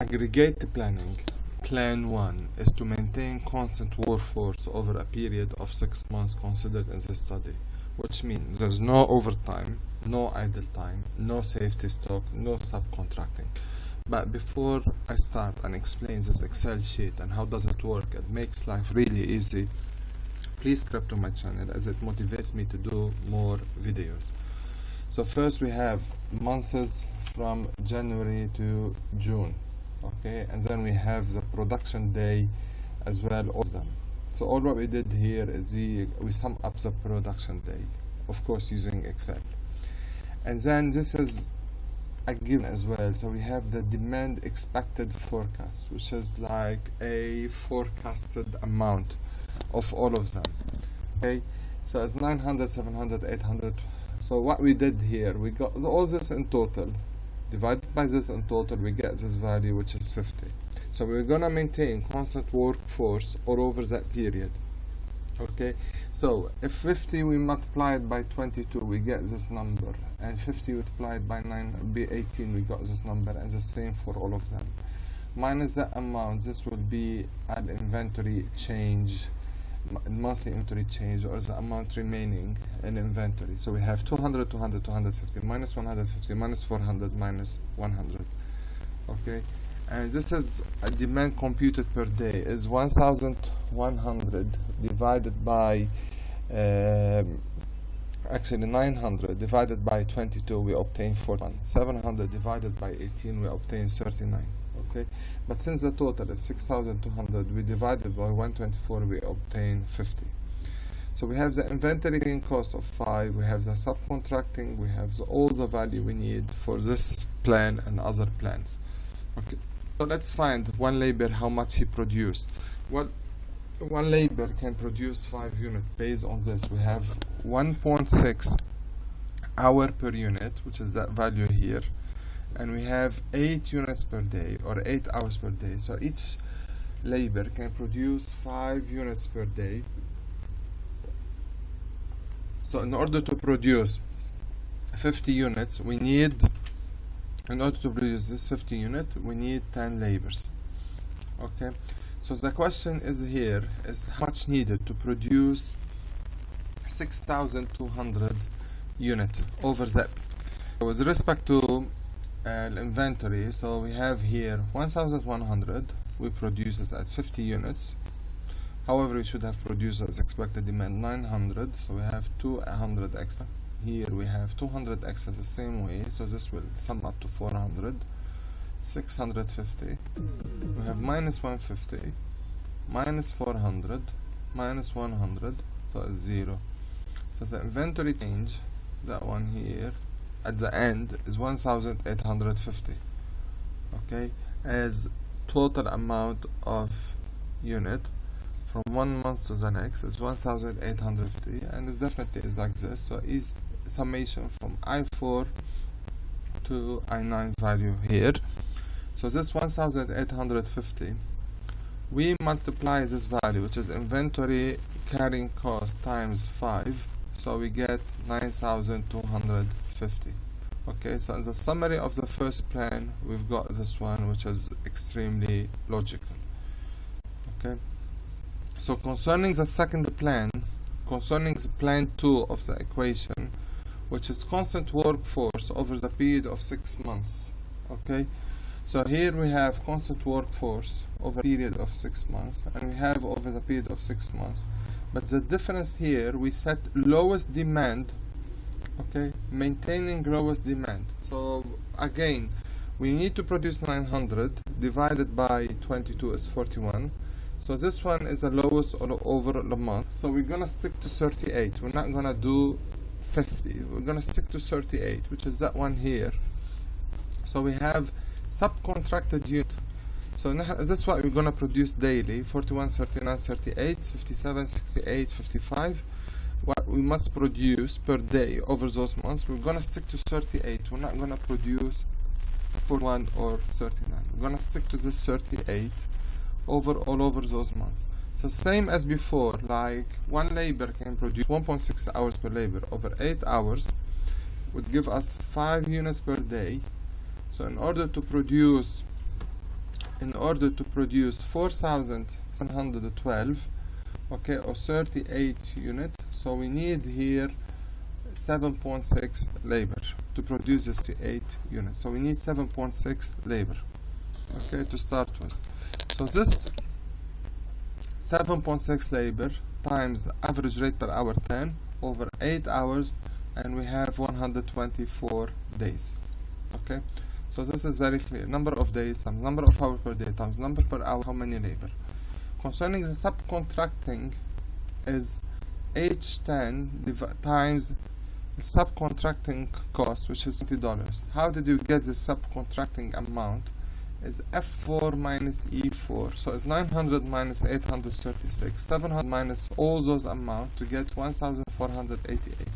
Aggregate planning. Plan 1 is to maintain constant workforce over a period of 6 months considered in the study, which means there's no overtime, no idle time, no safety stock, no subcontracting. But before I start and explain this Excel sheet and how does it work, it makes life really easy, please subscribe to my channel as it motivates me to do more videos. So first we have months from January to June. Okay, and then we have the production day as well, all of them. So all what we did here is we sum up the production day, of course using Excel. And then this is a given as well, so we have the demand expected forecast, which is like a forecasted amount of all of them. Okay, so it's 900, 700, 800. So what we did here, we got all this in total. Divided by this in total, we get this value, which is 50. So we're gonna maintain constant workforce all over that period. Okay, so if 50 we multiply it by 22, we get this number, and 50 multiplied by 18, we got this number, and the same for all of them. Minus that amount, this will be an inventory change, monthly inventory change, or the amount remaining in inventory. So we have 200, 200, 250, minus 150, minus 400, minus 100. Okay, and this is a demand computed per day is 1100 divided by actually 900 divided by 22, we obtain 41. 700 divided by 18, we obtain 39. Okay, but since the total is 6,200, we divided by 124, we obtain 50. So we have the inventory cost of 5, we have the subcontracting, we have all the value we need for this plan and other plans. Okay, so let's find one labor how much he produced. Well, one labor can produce 5 units. Based on this, we have 1.6 hour per unit, which is that value here, and we have 8 units per day, or 8 hours per day. So each labor can produce 5 units per day. So in order to produce 50 units, we need, in order to produce this 50 unit, we need 10 labors. Okay, so the question is here is how much needed to produce 6,200 units over that. With respect to inventory, so we have here 1,100, we produce this as 50 units. However, we should have produced as expected demand 900, so we have 200 extra. Here we have 200 extra the same way, so this will sum up to 400. 650, we have minus 150, minus 400, minus 100, so it's 0. So the inventory change, that one here at the end is 1,850. Okay, as total amount of unit from 1 month to the next is 1,850, and it definitely is like this. So is summation from I4 to I9 value here. So this 1,850, we multiply this value, which is inventory carrying cost times 5, so we get 9,250. Okay, so in the summary of the first plan, we've got this one, which is extremely logical. Okay, so concerning the second plan, concerning the plan 2 of the equation, which is constant workforce over the period of 6 months. Okay, so here we have constant workforce over a period of 6 months, and we have over the period of 6 months. But the difference here, we set lowest demand. Okay, maintaining lowest demand. So again, we need to produce 900 divided by 22 is 41. So this one is the lowest all over the month. So we're gonna stick to 38. We're not gonna do 50. We're gonna stick to 38, which is that one here. So we have subcontracted unit. So that's what we're gonna produce daily: 41, 39, 38, 57, 68, 55. What we must produce per day over those months, we're gonna stick to 38. We're not gonna produce 41 or 39. We're gonna stick to this 38 all over those months. So same as before, like one labor can produce 1.6 hours per labor over 8 hours, would give us 5 units per day. So in order to produce in order to produce 4,712, okay, or 38 unit. So we need here 7.6 labor to produce this 8 units. So we need 7.6 labor, okay, to start with. So this 7.6 labor times average rate per hour 10 over 8 hours, and we have 124 days. Okay, so this is very clear. Number of days times number of hours per day times number per hour, how many labor. Concerning the subcontracting is H10 times the subcontracting cost, which is $20. How did you get the subcontracting amount? Is F4 minus E4, so it's 900 minus 836, 700 minus all those amounts to get 1488.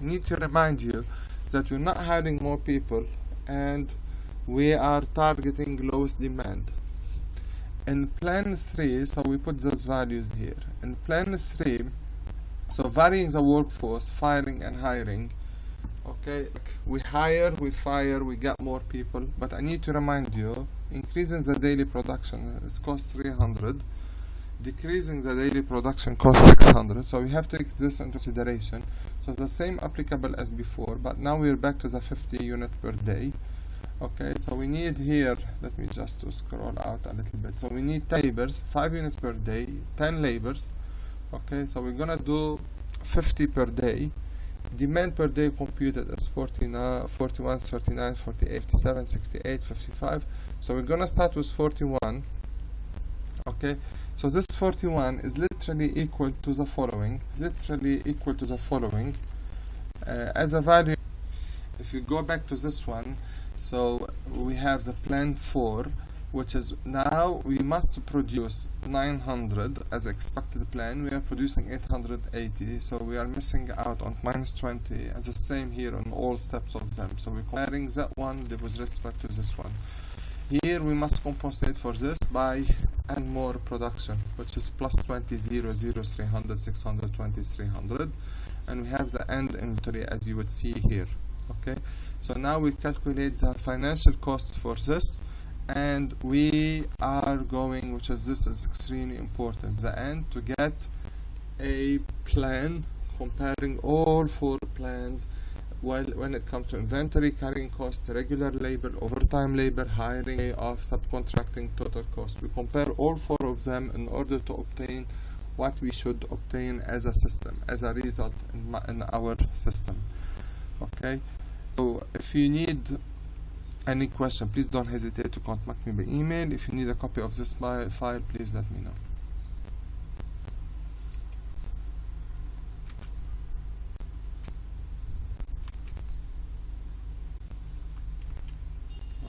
I need to remind you that we're not hiring more people and we are targeting lowest demand. In plan 3, so we put those values here. In plan 3, so varying the workforce, firing and hiring. Okay, we hire, we fire, we get more people, but I need to remind you, increasing the daily production is cost 300, decreasing the daily production cost 600, so we have to take this into consideration. So it's the same applicable as before, but now we're back to the 50 unit per day. Okay, so we need here, let me just to scroll out a little bit, so we need 10 labors, 5 units per day, 10 labors. Okay, so we're gonna do 50 per day. Demand per day computed as 41, 39, 48, 57, 68, 55. So we're gonna start with 41. Okay, so this 41 is literally equal to the following. As a value, if you go back to this one, so we have the plan 4, which is now we must produce 900 as expected plan. We are producing 880, so we are missing out on minus 20, and the same here on all steps of them. So we're comparing that one with respect to this one. Here we must compensate for this by and more production, which is plus 20, 0, 0, 300, 620, 300, and we have the end inventory as you would see here. Okay, so now we calculate the financial cost for this, and we are going, which is this is extremely important, the end, to get a plan comparing all 4 plans. Well, when it comes to inventory, carrying cost, regular labor, overtime labor, hiring, off, subcontracting, total cost, we compare all 4 of them in order to obtain what we should obtain as a system, as a result in our system. Okay, so if you need any question, please don't hesitate to contact me by email. If you need a copy of this file, please let me know.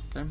Okay.